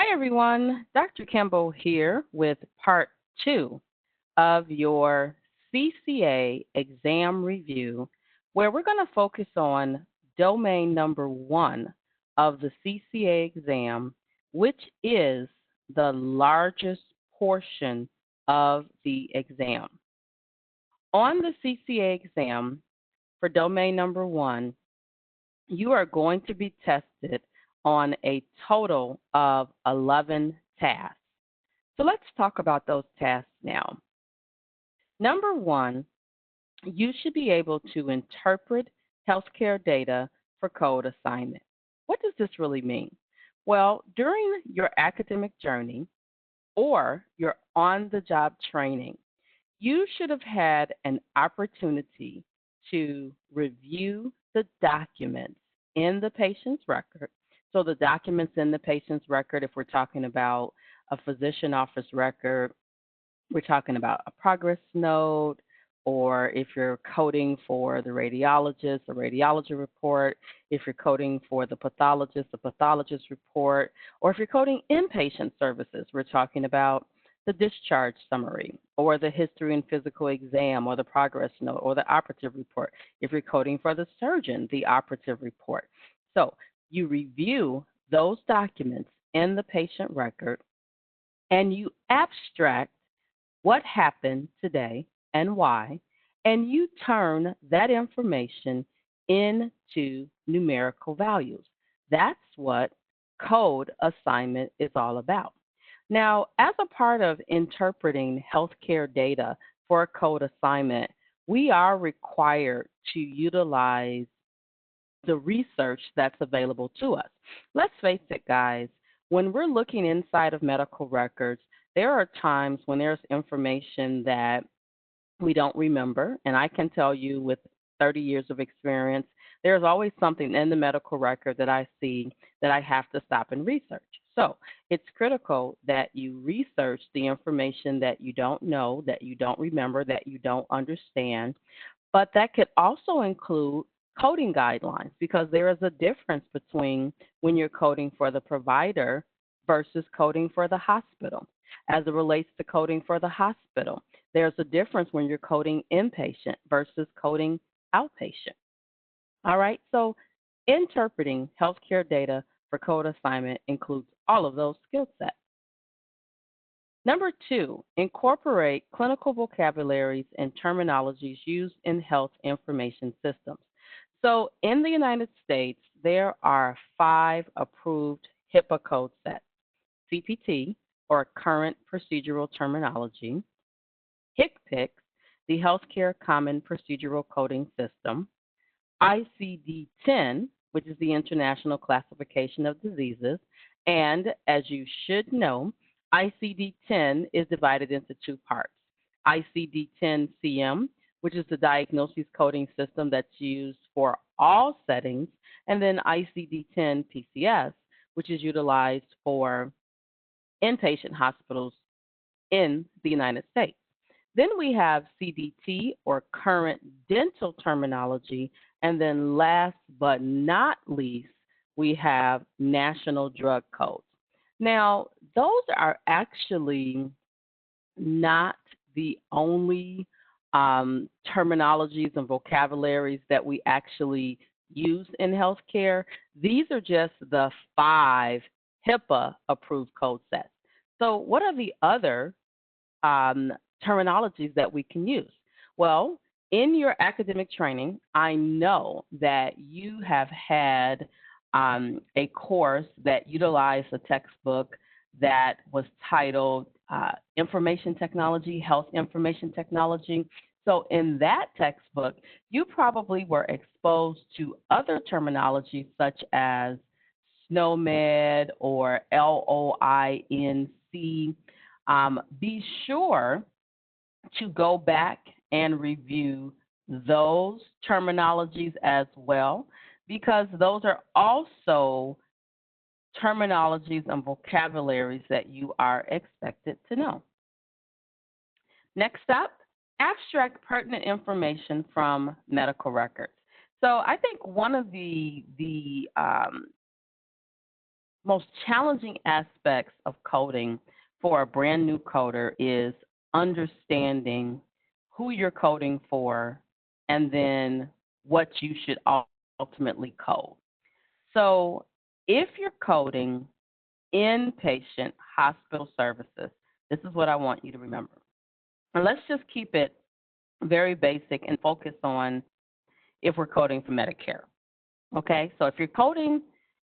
Hi, everyone. Dr. Kimball here with part two of your CCA exam review, where we're going to focus on domain number one of the CCA exam, which is the largest portion of the exam. On the CCA exam for domain number one, you are going to be tested on a total of 11 tasks. So let's talk about those tasks now. Number one, you should be able to interpret healthcare data for code assignment. What does this really mean? Well, during your academic journey or your on the job training, you should have had an opportunity to review the documents in the patient's record. So, the documents in the patient's record, if we're talking about a physician office record, we're talking about a progress note, or if you're coding for the radiologist, a radiology report, if you're coding for the pathologist, a pathologist report, or if you're coding inpatient services, we're talking about the discharge summary, or the history and physical exam, or the progress note, or the operative report. If you're coding for the surgeon, the operative report. So you review those documents in the patient record and you abstract what happened today and why, and you turn that information into numerical values. That's what code assignment is all about. Now, as a part of interpreting healthcare data for a code assignment, we are required to utilize the research that's available to us. Let's face it, guys, when we're looking inside of medical records, there are times when there's information that we don't remember. And I can tell you with 30 years of experience, there's always something in the medical record that I see that I have to stop and research. So it's critical that you research the information that you don't know, that you don't remember, that you don't understand. But that could also include coding guidelines because there is a difference between when you're coding for the provider versus coding for the hospital. As it relates to coding for the hospital, there's a difference when you're coding inpatient versus coding outpatient. All right, so interpreting healthcare data for code assignment includes all of those skill sets. Number two, incorporate clinical vocabularies and terminologies used in health information systems. So in the United States, there are 5 approved HIPAA code sets: CPT, or Current Procedural Terminology; ICHPIC, the Healthcare Common Procedural Coding System; ICD-10, which is the International Classification of Diseases. And as you should know, ICD-10 is divided into 2 parts: ICD-10-CM, which is the diagnosis coding system that's used for all settings, and then ICD-10-PCS, which is utilized for inpatient hospitals in the United States. Then we have CDT, or Current Dental Terminology, and then last but not least, we have National Drug Codes. Now, those are actually not the only terminologies and vocabularies that we actually use in healthcare. These are just the 5 HIPAA approved code sets. So, what are the other terminologies that we can use? Well, in your academic training, I know that you have had a course that utilized a textbook that was titled Information Technology, Health Information Technology. So in that textbook, you probably were exposed to other terminologies such as SNOMED or LOINC. Be sure to go back and review those terminologies as well, because those are also terminologies and vocabularies that you are expected to know. Next up, abstract pertinent information from medical records. So I think one of the most challenging aspects of coding for a brand new coder is understanding who you're coding for and then what you should ultimately code. So if you're coding inpatient hospital services, this is what I want you to remember. And let's just keep it very basic and focus on if we're coding for Medicare. Okay, so if you're coding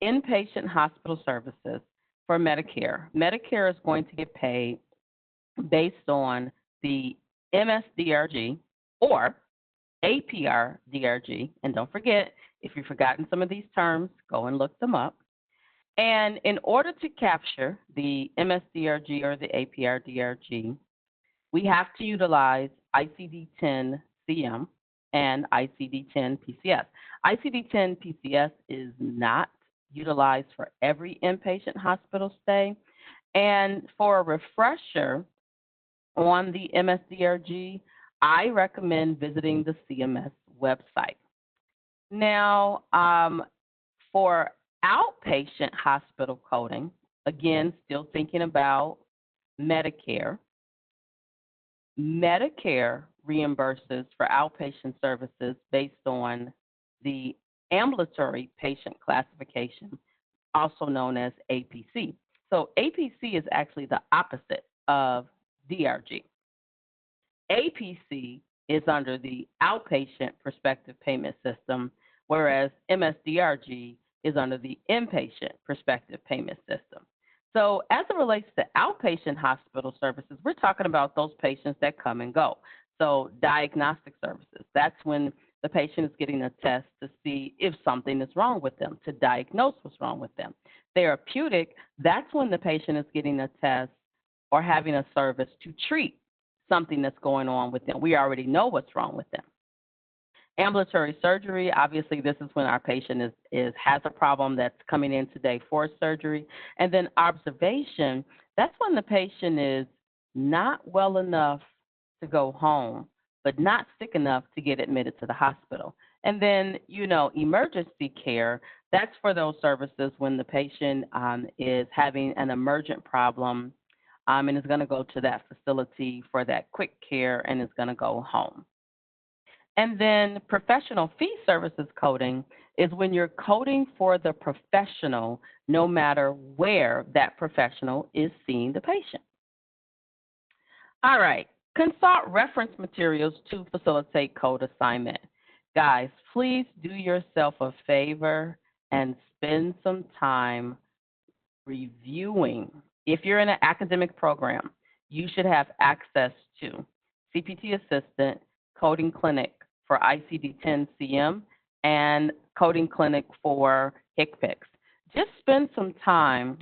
inpatient hospital services for Medicare, Medicare is going to get paid based on the MSDRG or APRDRG. And don't forget, if you've forgotten some of these terms, go and look them up. And in order to capture the MSDRG or the APRDRG, we have to utilize ICD-10-CM and ICD-10-PCS. ICD-10-PCS is not utilized for every inpatient hospital stay. And for a refresher on the MSDRG, I recommend visiting the CMS website. Now, for outpatient hospital coding, again, still thinking about Medicare. Medicare reimburses for outpatient services based on the ambulatory patient classification, also known as APC. So APC is actually the opposite of DRG. APC is under the outpatient prospective payment system, whereas MSDRG is under the inpatient prospective payment system. So as it relates to outpatient hospital services, we're talking about those patients that come and go. So diagnostic services, that's when the patient is getting a test to see if something is wrong with them, to diagnose what's wrong with them. Therapeutic, that's when the patient is getting a test or having a service to treat something that's going on with them. We already know what's wrong with them. Ambulatory surgery, obviously, this is when our patient has a problem that's coming in today for surgery. And then observation, that's when the patient is not well enough to go home, but not sick enough to get admitted to the hospital. And then, emergency care, that's for those services when the patient is having an emergent problem and is going to go to that facility for that quick care and is going to go home. And then professional fee services coding is when you're coding for the professional, no matter where that professional is seeing the patient. All right, consult reference materials to facilitate code assignment. Guys, please do yourself a favor and spend some time reviewing. If you're in an academic program, you should have access to CPT Assistant, Coding Clinic for ICD-10-CM, and Coding Clinic for ICHPICs. Just spend some time,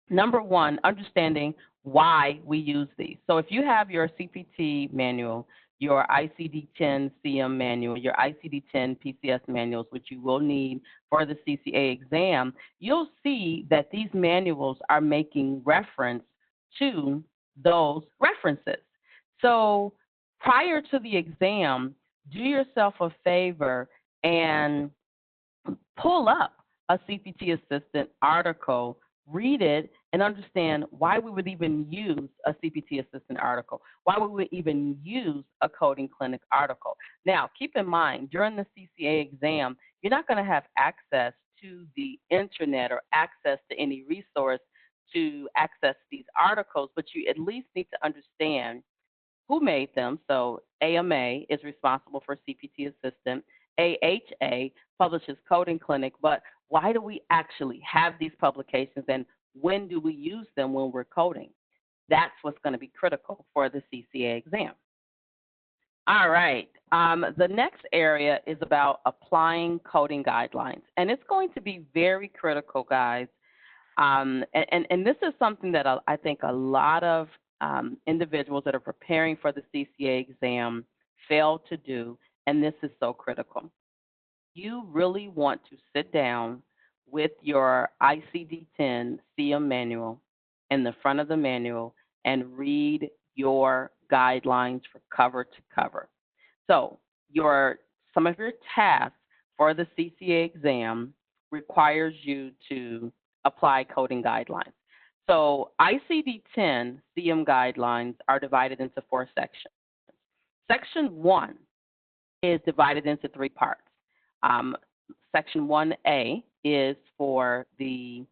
number one, understanding why we use these. So if you have your CPT manual, your ICD-10-CM manual, your ICD-10-PCS manuals, which you will need for the CCA exam, you'll see that these manuals are making reference to those references. So prior to the exam, do yourself a favor and pull up a CPT Assistant article, read it, and understand why we would even use a CPT Assistant article, why we would even use a Coding Clinic article. Now, keep in mind, during the CCA exam, you're not going to have access to the internet or access to any resource to access these articles, but you at least need to understand who made them. So AMA is responsible for CPT Assistant. AHA publishes Coding Clinic, but why do we actually have these publications and when do we use them when we're coding? That's what's going to be critical for the CCA exam. All right. The next area is about applying coding guidelines, and it's going to be very critical, guys. And this is something that I think a lot of individuals that are preparing for the CCA exam fail to do, and this is so critical. You really want to sit down with your ICD-10-CM manual in the front of the manual and read your guidelines for cover to cover. So some of your tasks for the CCA exam requires you to apply coding guidelines. So ICD-10 CM guidelines are divided into 4 sections. Section 1 is divided into 3 parts. Section 1A is for the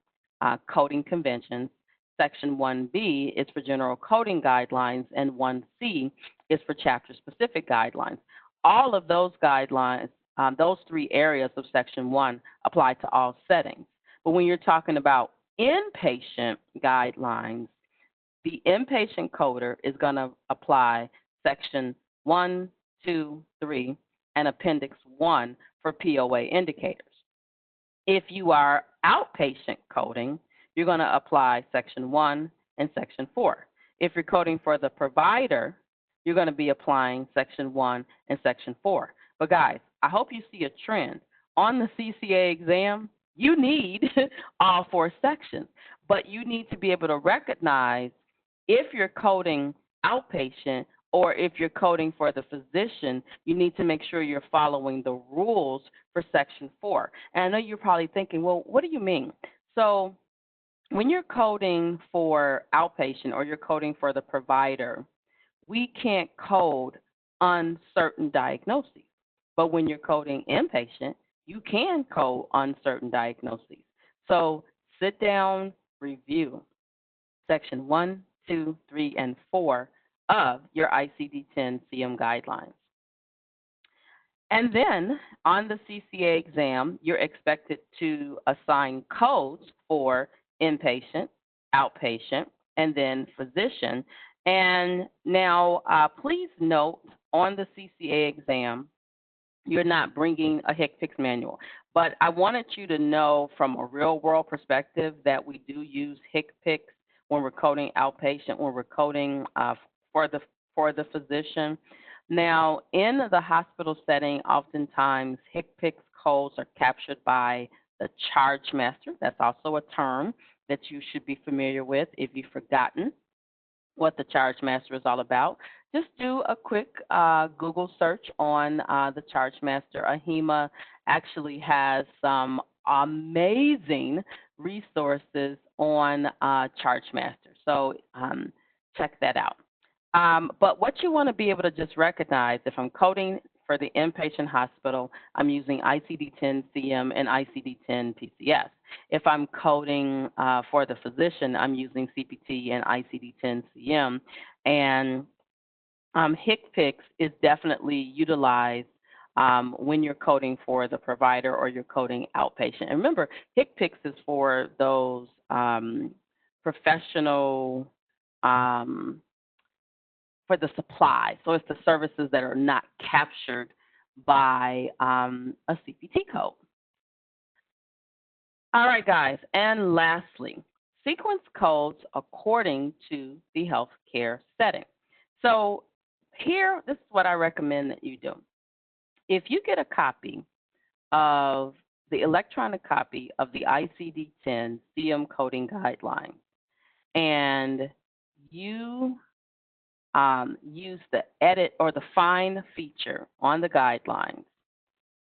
coding conventions. Section 1B is for general coding guidelines, and 1C is for chapter-specific guidelines. All of those guidelines, those 3 areas of Section 1 apply to all settings. But when you're talking about inpatient guidelines, the inpatient coder is going to apply Section 1, 2, 3, and Appendix 1 for POA indicators. If you are outpatient coding, you're going to apply Section 1 and Section 4. If you're coding for the provider, you're going to be applying Section 1 and Section 4. But guys, I hope you see a trend. On the CCA exam, you need all 4 sections, but you need to be able to recognize if you're coding outpatient or if you're coding for the physician, you need to make sure you're following the rules for Section 4. And I know you're probably thinking, well, what do you mean? So when you're coding for outpatient or you're coding for the provider, we can't code uncertain diagnoses. But when you're coding inpatient, you can code uncertain diagnoses. So sit down, review Section 1, 2, 3, and 4 of your ICD-10 CM guidelines. And then on the CCA exam, you're expected to assign codes for inpatient, outpatient, and then physician. And now, please note on the CCA exam, you're not bringing a HCPIC manual. But I wanted you to know from a real-world perspective that we do use HCPICs when we're coding outpatient, when we're coding for the physician. Now, in the hospital setting, oftentimes HCPIC codes are captured by the charge master. That's also a term that you should be familiar with if you've forgotten what the charge master is all about. Just do a quick Google search on the charge master. AHIMA actually has some amazing resources on charge master, so check that out. But what you want to be able to just recognize, if I'm coding for the inpatient hospital, I'm using ICD-10 CM and ICD-10 PCS. If I'm coding for the physician, I'm using CPT and ICD-10 CM. And HCPICs is definitely utilized when you're coding for the provider or you're coding outpatient. And remember, HCPICs is for those professional, for the supply. So it's the services that are not captured by a CPT code. All right, guys. And lastly, sequence codes according to the healthcare setting. So here, this is what I recommend that you do. If you get a copy of the electronic copy of the ICD-10 CM coding guidelines, and you use the edit or the find feature on the guidelines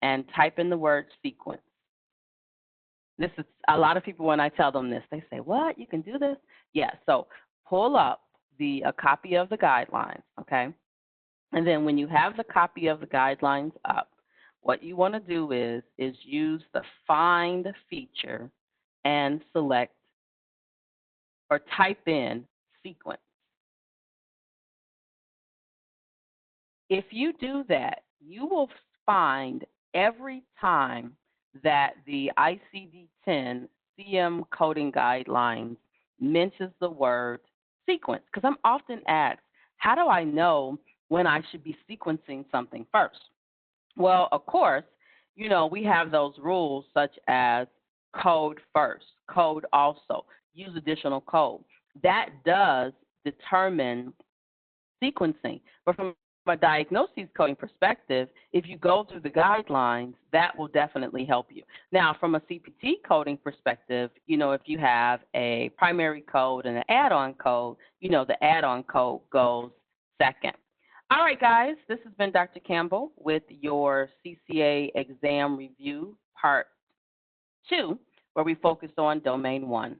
and type in the word sequence. This is a lot of people, when I tell them this, they say, what, you can do this? Yeah, so pull up a copy of the guidelines, okay? And then when you have the copy of the guidelines up, what you want to do is use the find feature and select or type in sequence. If you do that, you will find every time that the ICD-10 CM coding guidelines mentions the word sequence, because I'm often asked, how do I know when I should be sequencing something first? Well, of course, you know, we have those rules such as code first, code also, use additional code. That does determine sequencing. But from a diagnosis coding perspective, if you go through the guidelines, that will definitely help you. Now, from a CPT coding perspective, you know, if you have a primary code and an add-on code, you know, the add-on code goes second. All right, guys, this has been Dr. Campbell with your CCA exam review part 2 where we focused on domain 1.